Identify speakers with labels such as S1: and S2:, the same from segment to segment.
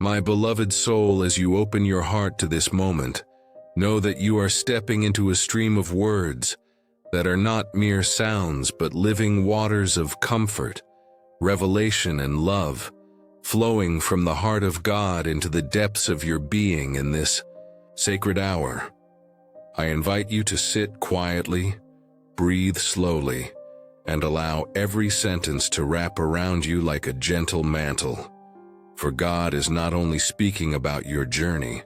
S1: My beloved soul, as you open your heart to this moment, know that you are stepping into a stream of words that are not mere sounds but living waters of comfort, revelation, and love, flowing from the heart of God into the depths of your being in this sacred hour. I invite you to sit quietly, breathe slowly, and allow every sentence to wrap around you like a gentle mantle. For God is not only speaking about your journey,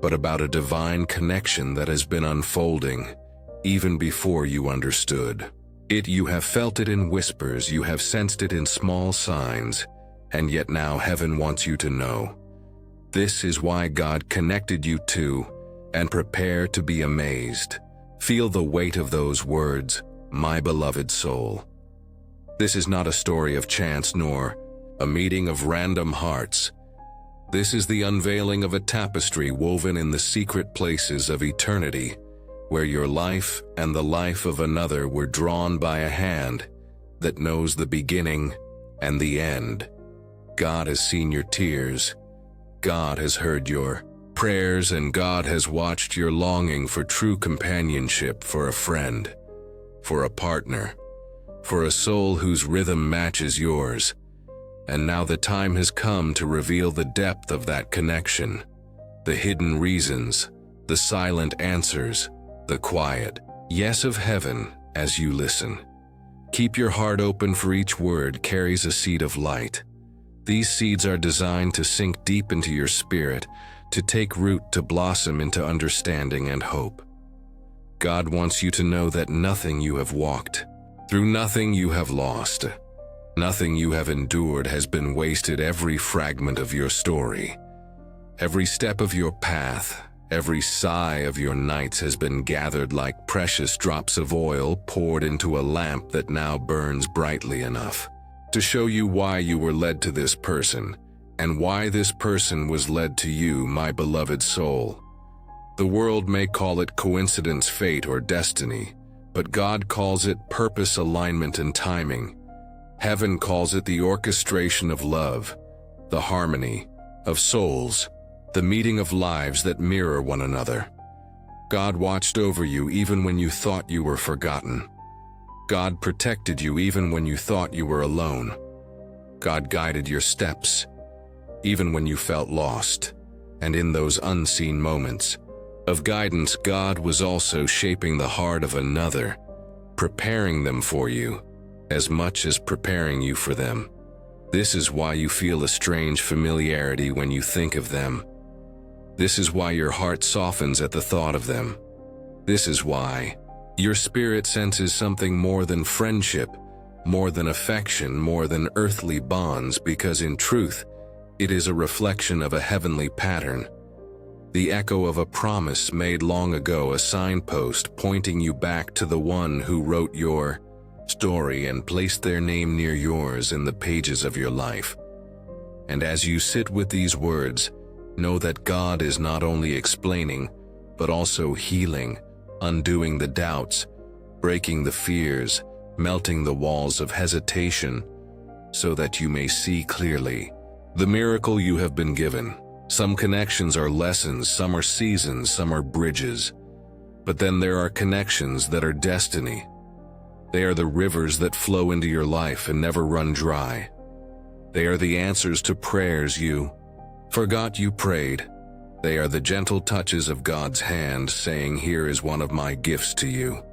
S1: but about a divine connection that has been unfolding even before you understood it. You have felt it in whispers, you have sensed it in small signs, and yet now heaven wants you to know. This is why God connected you to, and prepare to be amazed. Feel the weight of those words, my beloved soul. This is not a story of chance nor a meeting of random hearts. This is the unveiling of a tapestry woven in the secret places of eternity, where your life and the life of another were drawn by a hand that knows the beginning and the end. God has seen your tears. God has heard your prayers, and God has watched your longing for true companionship, for a friend, for a partner, for a soul whose rhythm matches yours. And now the time has come to reveal the depth of that connection, the hidden reasons, the silent answers, the quiet yes of heaven as you listen. Keep your heart open, for each word carries a seed of light. These seeds are designed to sink deep into your spirit, to take root, to blossom into understanding and hope. God wants you to know that nothing you have walked through, nothing you have lost, nothing you have endured has been wasted. Every fragment of your story, every step of your path, every sigh of your nights has been gathered like precious drops of oil poured into a lamp that now burns brightly enough to show you why you were led to this person, and why this person was led to you, my beloved soul. The world may call it coincidence, fate, or destiny, but God calls it purpose, alignment, and timing. Heaven calls it the orchestration of love, the harmony of souls, the meeting of lives that mirror one another. God watched over you even when you thought you were forgotten. God protected you even when you thought you were alone. God guided your steps even when you felt lost. And in those unseen moments of guidance, God was also shaping the heart of another, preparing them for you as much as preparing you for them. This is why you feel a strange familiarity when you think of them. This is why your heart softens at the thought of them. This is why your spirit senses something more than friendship, more than affection, more than earthly bonds, because in truth, it is a reflection of a heavenly pattern, the echo of a promise made long ago, a signpost pointing you back to the one who wrote your story and placed their name near yours in the pages of your life. And as you sit with these words, know that God is not only explaining, but also healing, undoing the doubts, breaking the fears, melting the walls of hesitation, so that you may see clearly the miracle you have been given. Some connections are lessons, some are seasons, some are bridges. But then there are connections that are destiny. They are the rivers that flow into your life and never run dry. They are the answers to prayers you forgot you prayed. They are the gentle touches of God's hand saying, here is one of my gifts to you.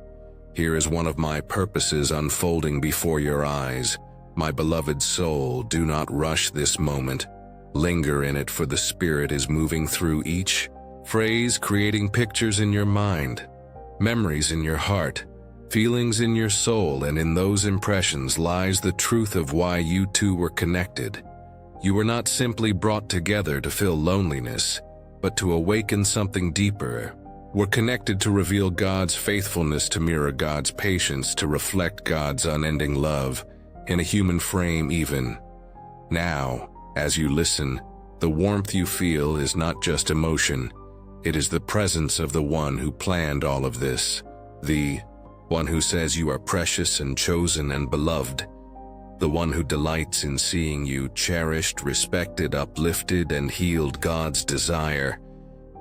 S1: Here is one of my purposes unfolding before your eyes. My beloved soul, do not rush this moment. Linger in it, for the Spirit is moving through each phrase, creating pictures in your mind, memories in your heart, feelings in your soul, and in those impressions lies the truth of why you two were connected. You were not simply brought together to fill loneliness, but to awaken something deeper. We're connected to reveal God's faithfulness, to mirror God's patience, to reflect God's unending love in a human frame. Even now, as you listen, the warmth you feel is not just emotion. It is the presence of the one who planned all of this, the one who says you are precious and chosen and beloved. the one who delights in seeing you cherished, respected, uplifted, and healed. God's desire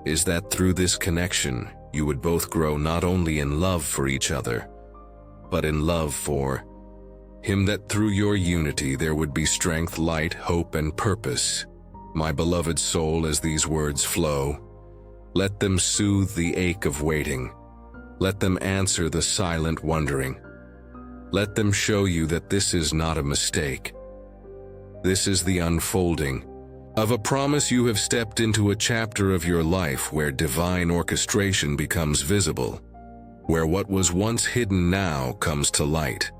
S1: is that through this connection, you would both grow not only in love for each other, but in love for Him, that through your unity there would be strength, light, hope, and purpose. My beloved soul, as these words flow, let them soothe the ache of waiting. Let them answer the silent wondering. Let them show you that this is not a mistake. This is the unfolding of a promise. You have stepped into a chapter of your life where divine orchestration becomes visible, where what was once hidden now comes to light,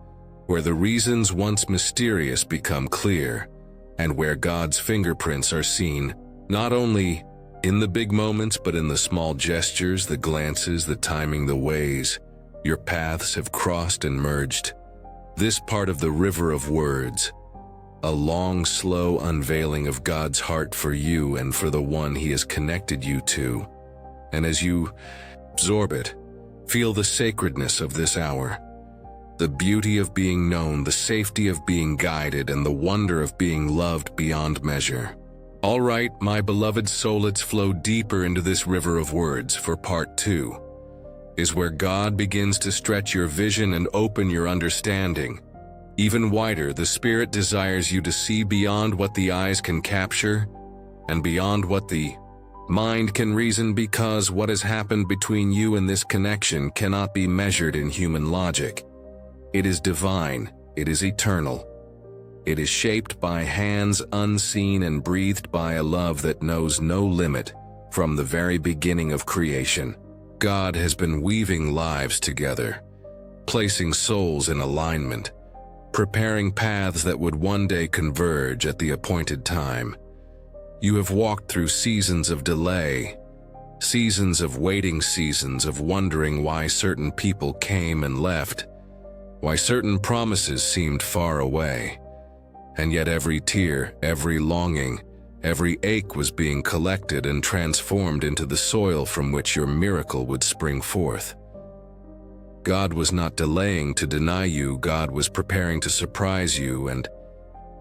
S1: where the reasons once mysterious become clear, and where God's fingerprints are seen, not only in the big moments but in the small gestures, the glances, the timing, the ways your paths have crossed and merged. This part of the river of words, a long, slow unveiling of God's heart for you and for the one He has connected you to. And as you absorb it, feel the sacredness of this hour, the beauty of being known, the safety of being guided, and the wonder of being loved beyond measure. All right, my beloved soul, let's flow deeper into this river of words, for part 2 is where God begins to stretch your vision and open your understanding. Even wider, the Spirit desires you to see beyond what the eyes can capture and beyond what the mind can reason, because what has happened between you and this connection cannot be measured in human logic. It is divine, it is eternal. It is shaped by hands unseen and breathed by a love that knows no limit from the very beginning of creation. God has been weaving lives together, placing souls in alignment, preparing paths that would one day converge at the appointed time. You have walked through seasons of delay, seasons of waiting, seasons of wondering why certain people came and left, why certain promises seemed far away. And yet every tear, every longing, every ache was being collected and transformed into the soil from which your miracle would spring forth. God was not delaying to deny you. God was preparing to surprise you and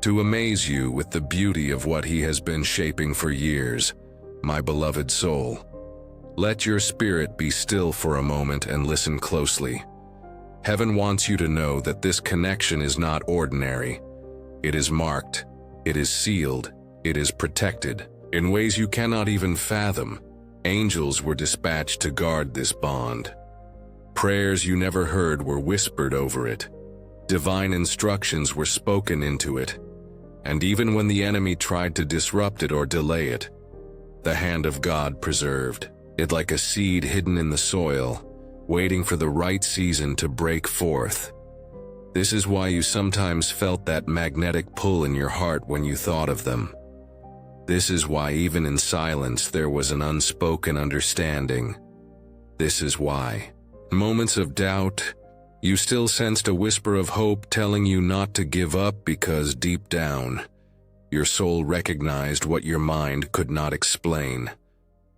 S1: to amaze you with the beauty of what He has been shaping for years. My beloved soul, let your spirit be still for a moment and listen closely. Heaven wants you to know that this connection is not ordinary. It is marked, it is sealed, it is protected. In ways you cannot even fathom, angels were dispatched to guard this bond. Prayers you never heard were whispered over it. Divine instructions were spoken into it. And even when the enemy tried to disrupt it or delay it, the hand of God preserved it like a seed hidden in the soil, waiting for the right season to break forth. This is why you sometimes felt that magnetic pull in your heart when you thought of them. This is why even in silence there was an unspoken understanding. This is why, in moments of doubt, you still sensed a whisper of hope telling you not to give up, because deep down, your soul recognized what your mind could not explain.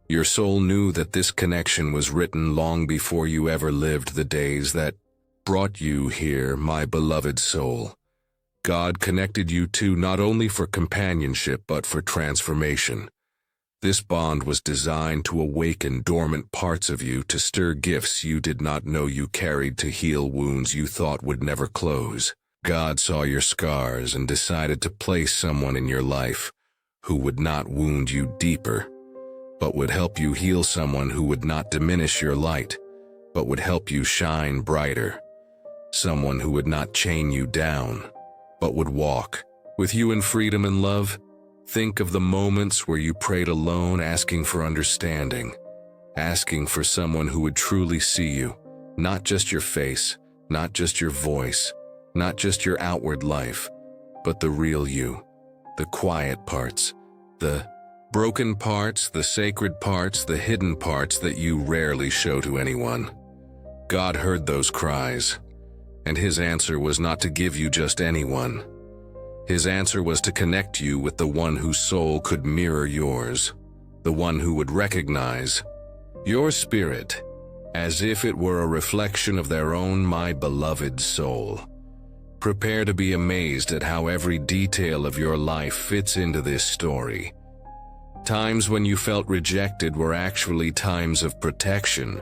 S1: Your soul knew that this connection was written long before you ever lived the days that brought you here, my beloved soul. God connected you two not only for companionship but for transformation. This bond was designed to awaken dormant parts of you, to stir gifts you did not know you carried, to heal wounds you thought would never close. God saw your scars and decided to place someone in your life who would not wound you deeper, but would help you heal, someone who would not diminish your light, but would help you shine brighter. Someone who would not chain you down, but would walk with you in freedom and love. Think of the moments where you prayed alone, asking for understanding, asking for someone who would truly see you, not just your face, not just your voice, not just your outward life, but the real you, the quiet parts, the broken parts, the sacred parts, the hidden parts that you rarely show to anyone. God heard those cries, and His answer was not to give you just anyone. His answer was to connect you with the one whose soul could mirror yours, the one who would recognize your spirit as if it were a reflection of their own. My beloved soul, Prepare to be amazed at how every detail of your life fits into this story. Times when you felt rejected were actually times of protection.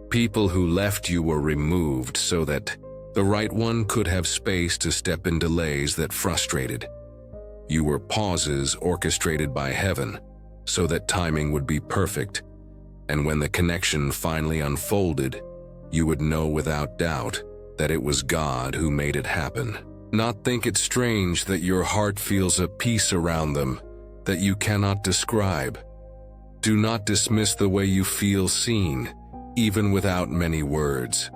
S1: People who left you were removed so that the right one could have space to step in delays that frustrated. You were pauses orchestrated by heaven so that timing would be perfect, and when the connection finally unfolded, you would know without doubt that it was God who made it happen. Not think it strange that your heart feels a peace around them that you cannot describe. Do not dismiss the way you feel seen, even without many words.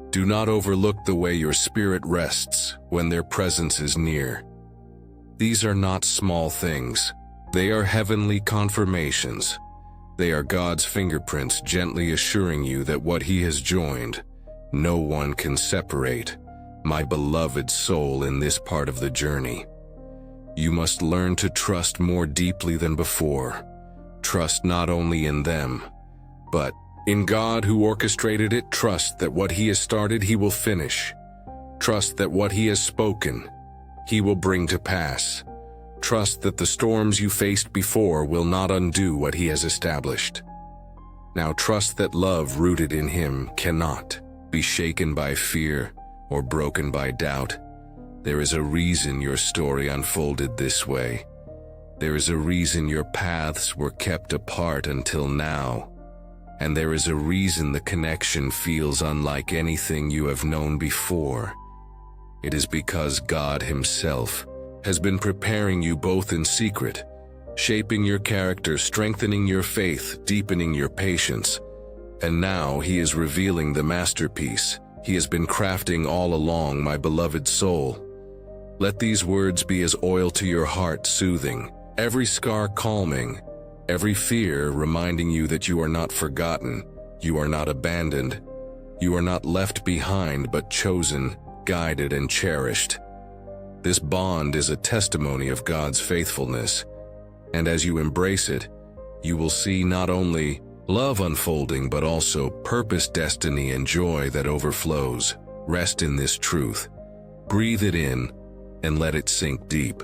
S1: Do not overlook the way your spirit rests when their presence is near. These are not small things. They are heavenly confirmations. They are God's fingerprints gently assuring you that what He has joined, no one can separate. My beloved soul, in this part of the journey, you must learn to trust more deeply than before. Trust not only in them, but in God who orchestrated it. Trust that what He has started, He will finish. Trust that what He has spoken, He will bring to pass. Trust that the storms you faced before will not undo what He has established. Now trust that love rooted in Him cannot be shaken by fear or broken by doubt. There is a reason your story unfolded this way. There is a reason your paths were kept apart until now. And there is a reason the connection feels unlike anything you have known before. It is because God Himself has been preparing you both in secret, shaping your character, strengthening your faith, deepening your patience. And now He is revealing the masterpiece He has been crafting all along, my beloved soul. Let these words be as oil to your heart, soothing, every scar calming, every fear reminding you that you are not forgotten, you are not abandoned, you are not left behind but chosen, guided, and cherished. This bond is a testimony of God's faithfulness, and as you embrace it, you will see not only love unfolding but also purpose, destiny, and joy that overflows. Rest in this truth. Breathe it in and let it sink deep.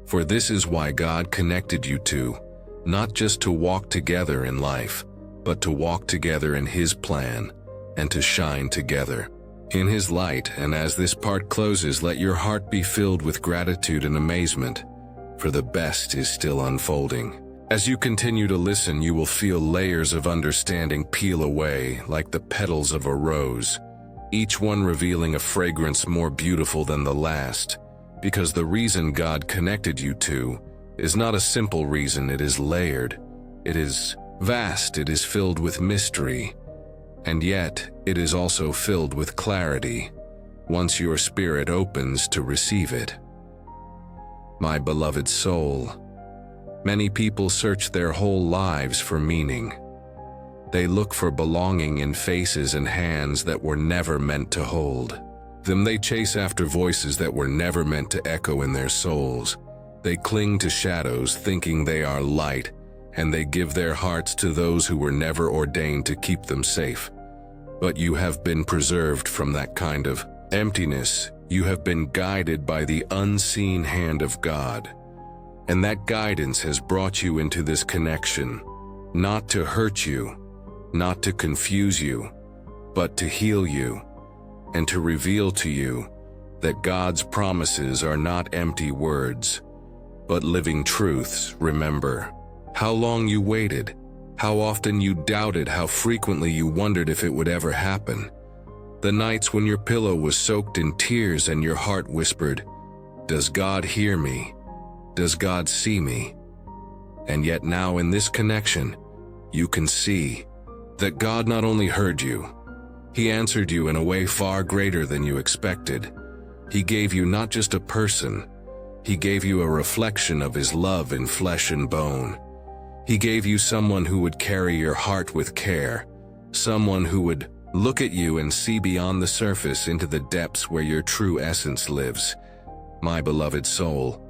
S1: For this is why God connected you two, not just to walk together in life, but to walk together in His plan and to shine together in His light. And as this part closes, let your heart be filled with gratitude and amazement, for the best is still unfolding. As you continue to listen, you will feel layers of understanding peel away like the petals of a rose, each one revealing a fragrance more beautiful than the last, because the reason God connected you two is not a simple reason. It is layered, it is vast, it is filled with mystery, and yet it is also filled with clarity once your spirit opens to receive it. My beloved soul, many people search their whole lives for meaning. They look for belonging in faces and hands that were never meant to hold them. They chase after voices that were never meant to echo in their souls. They cling to shadows thinking they are light, and they give their hearts to those who were never ordained to keep them safe. But you have been preserved from that kind of emptiness. You have been guided by the unseen hand of God. And that guidance has brought you into this connection, not to hurt you, not to confuse you, but to heal you, and to reveal to you that God's promises are not empty words, but living truths. Remember how long you waited, how often you doubted, how frequently you wondered if it would ever happen. The nights when your pillow was soaked in tears and your heart whispered, "Does God hear me? Does God see me?" And yet now in this connection, you can see that God not only heard you, He answered you in a way far greater than you expected. He gave you not just a person, He gave you a reflection of His love in flesh and bone. He gave you someone who would carry your heart with care, someone who would look at you and see beyond the surface into the depths where your true essence lives. My beloved soul,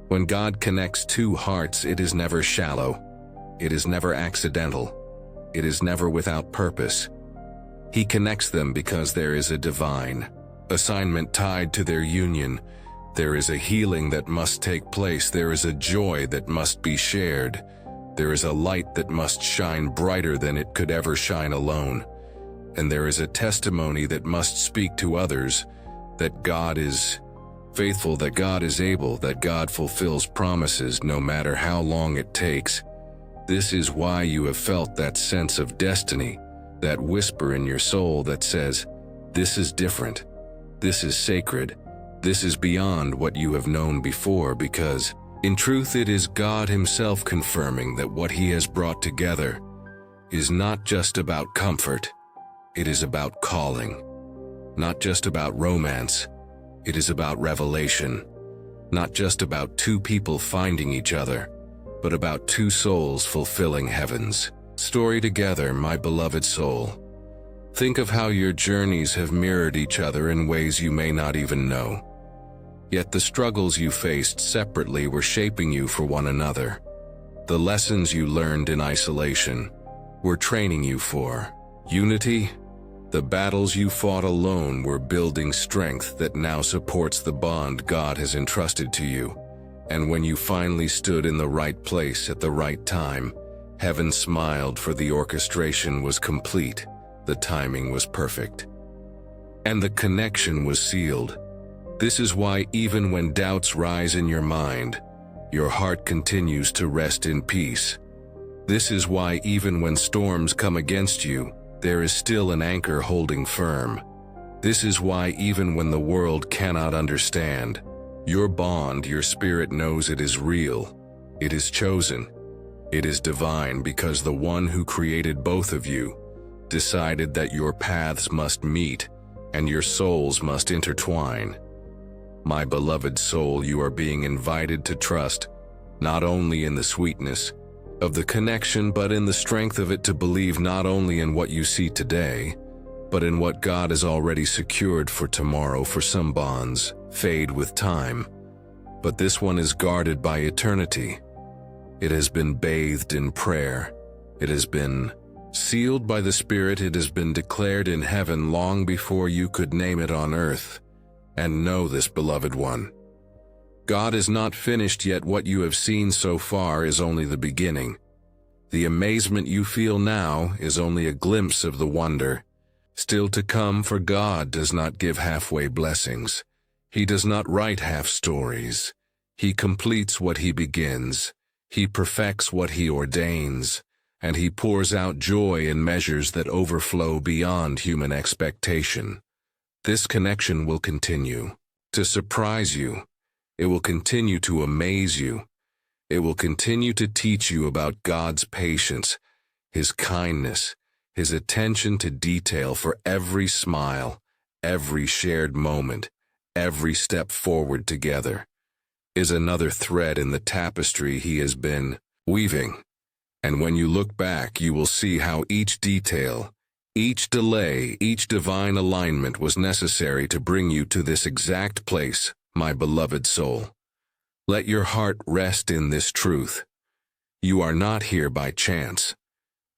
S1: when God connects two hearts, it is never shallow, it is never accidental, it is never without purpose. He connects them because there is a divine assignment tied to their union. There is a healing that must take place. There is a joy that must be shared. There is a light that must shine brighter than it could ever shine alone. And there is a testimony that must speak to others that God is faithful, that God is able, that God fulfills promises no matter how long it takes. This is why you have felt that sense of destiny, that whisper in your soul that says, "This is different. This is sacred. This is beyond what you have known before," because, in truth, it is God Himself confirming that what He has brought together is not just about comfort. It is about calling. Not just about romance. It is about revelation. Not just about two people finding each other, but about two souls fulfilling heaven's story together, my beloved soul. Think of how your journeys have mirrored each other in ways you may not even know. Yet the struggles you faced separately were shaping you for one another. The lessons you learned in isolation were training you for unity. The battles you fought alone were building strength that now supports the bond God has entrusted to you. And when you finally stood in the right place at the right time, heaven smiled, for the orchestration was complete, the timing was perfect, and the connection was sealed. This is why even when doubts rise in your mind, your heart continues to rest in peace. This is why even when storms come against you, there is still an anchor holding firm. This is why even when the world cannot understand, your bond, your spirit knows it is real. It is chosen. It is divine, because the one who created both of you decided that your paths must meet and your souls must intertwine. My beloved soul, you are being invited to trust not only in the sweetness of the connection, but in the strength of it, to believe not only in what you see today, but in what God has already secured for tomorrow. For some bonds fade with time, but this one is guarded by eternity. It has been bathed in prayer. It has been sealed by the Spirit. It has been declared in heaven long before you could name it on earth. And know this, beloved one, God is not finished yet. What you have seen so far is only the beginning. The amazement you feel now is only a glimpse of the wonder still to come, for God does not give halfway blessings. He does not write half stories. He completes what He begins. He perfects what He ordains, and He pours out joy in measures that overflow beyond human expectation. This connection will continue to surprise you. It will continue to amaze you. It will continue to teach you about God's patience, His kindness, His attention to detail. For every smile, every shared moment, every step forward together is another thread in the tapestry He has been weaving. And when you look back, you will see how each detail, each delay, each divine alignment was necessary to bring you to this exact place, my beloved soul. Let your heart rest in this truth. You are not here by chance.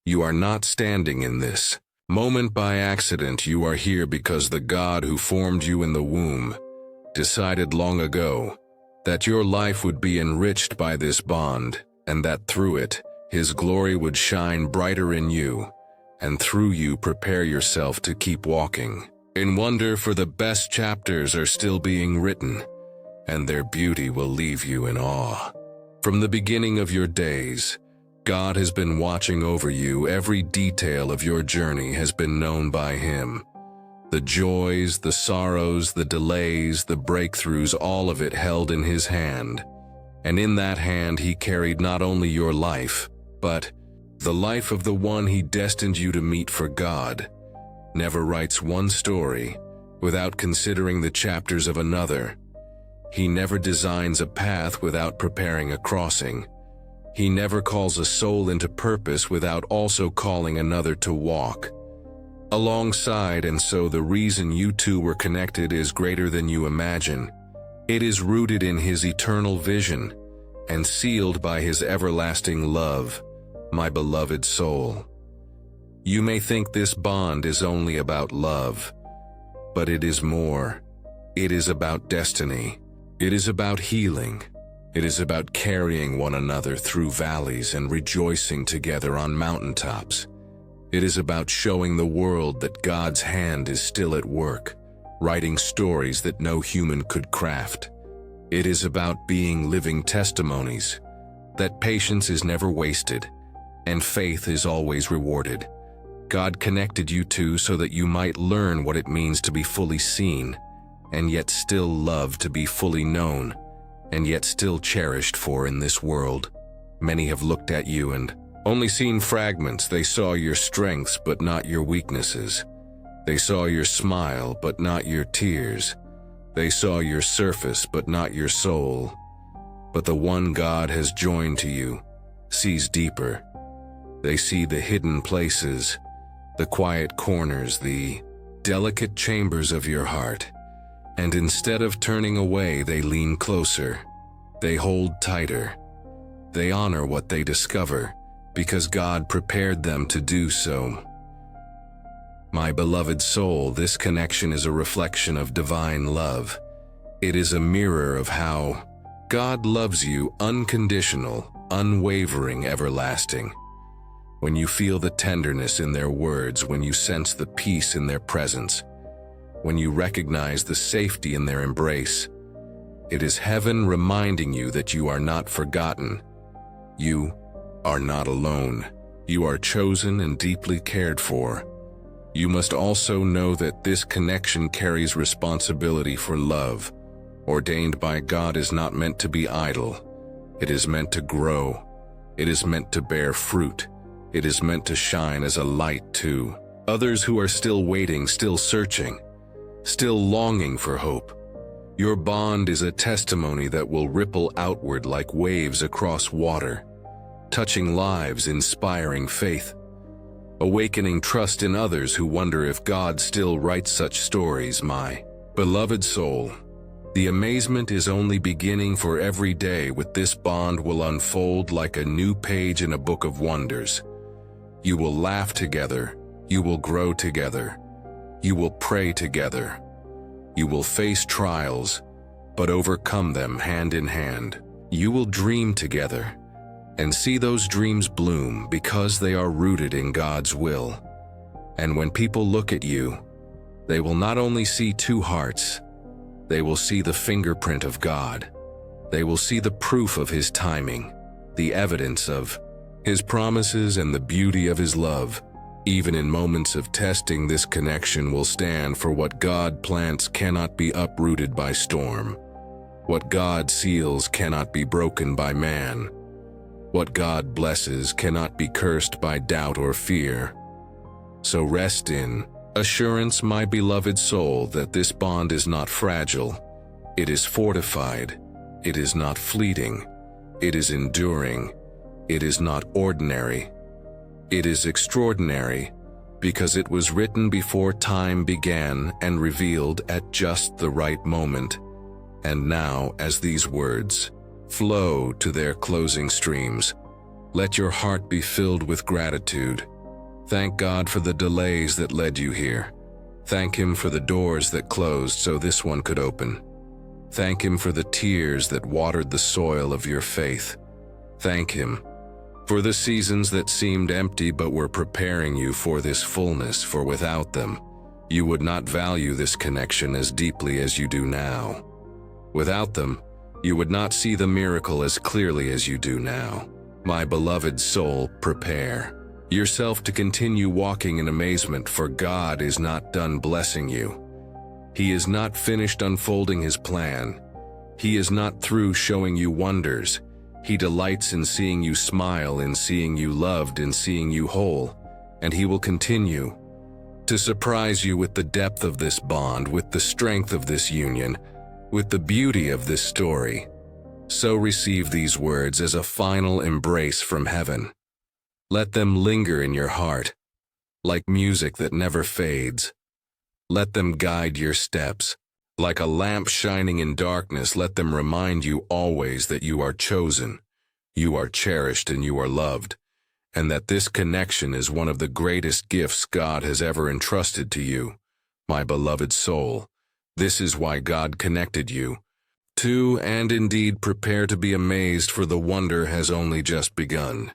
S1: You are not standing in this moment by accident. You are here because the God who formed you in the womb decided long ago that your life would be enriched by this bond, and that through it, His glory would shine brighter in you, and through you prepare yourself to keep walking in wonder. For the best chapters are still being written, and their beauty will leave you in awe. From the beginning of your days, God has been watching over you. Every detail of your journey has been known by Him. The joys, the sorrows, the delays, the breakthroughs, all of it held in His hand. And in that hand He carried not only your life, but the life of the one He destined you to meet. For God never writes one story without considering the chapters of another. He never designs a path without preparing a crossing. He never calls a soul into purpose without also calling another to walk alongside. And so the reason you two were connected is greater than you imagine. It is rooted in His eternal vision and sealed by His everlasting love, my beloved soul. You may think this bond is only about love, but it is more. It is about destiny. It is about healing. It is about carrying one another through valleys and rejoicing together on mountaintops. It is about showing the world that God's hand is still at work, writing stories that no human could craft. It is about being living testimonies, that patience is never wasted, and faith is always rewarded. God connected you two so that you might learn what it means to be fully seen, and yet still love to be fully known, and yet still cherished for in this world. Many have looked at you and only seen fragments. They saw your strengths but not your weaknesses. They saw your smile but not your tears. They saw your surface but not your soul. But the one God has joined to you sees deeper. They see the hidden places, the quiet corners, the delicate chambers of your heart. And instead of turning away, they lean closer. They hold tighter. They honor what they discover, because God prepared them to do so. My beloved soul, this connection is a reflection of divine love. It is a mirror of how God loves you, unconditional, unwavering, everlasting. When you feel the tenderness in their words, when you sense the peace in their presence, when you recognize the safety in their embrace, it is heaven reminding you that you are not forgotten. You are not alone. You are chosen and deeply cared for. You must also know that this connection carries responsibility for love. Ordained by God is not meant to be idle. It is meant to grow. It is meant to bear fruit. It is meant to shine as a light to others who are still waiting, still searching, still longing for hope. Your bond is a testimony that will ripple outward like waves across water, touching lives, inspiring faith, awakening trust in others who wonder if God still writes such stories. My beloved soul, the amazement is only beginning, for every day with this bond will unfold like a new page in a book of wonders. You will laugh together. You will grow together. You will pray together. You will face trials, but overcome them hand in hand. You will dream together and see those dreams bloom because they are rooted in God's will. And when people look at you, they will not only see two hearts, they will see the fingerprint of God. They will see the proof of His timing, the evidence of His promises and the beauty of His love. Even in moments of testing, this connection will stand, for what God plants cannot be uprooted by storm. What God seals cannot be broken by man. What God blesses cannot be cursed by doubt or fear. So rest in assurance, my beloved soul, that this bond is not fragile. It is fortified. It is not fleeting. It is enduring. It is not ordinary. It is extraordinary, because it was written before time began and revealed at just the right moment. And now, as these words flow to their closing streams, let your heart be filled with gratitude. Thank God for the delays that led you here. Thank Him for the doors that closed so this one could open. Thank Him for the tears that watered the soil of your faith. Thank Him for the seasons that seemed empty but were preparing you for this fullness, for without them, you would not value this connection as deeply as you do now. Without them, you would not see the miracle as clearly as you do now. My beloved soul, prepare yourself to continue walking in amazement, for God is not done blessing you. He is not finished unfolding His plan. He is not through showing you wonders. He delights in seeing you smile, in seeing you loved, in seeing you whole, and He will continue to surprise you with the depth of this bond, with the strength of this union, with the beauty of this story. So receive these words as a final embrace from heaven. Let them linger in your heart, like music that never fades. Let them guide your steps. Like a lamp shining in darkness, let them remind you always that you are chosen, you are cherished, and you are loved, and that this connection is one of the greatest gifts God has ever entrusted to you. My beloved soul, This is why God connected you. And indeed prepare to be amazed, for the wonder has only just begun.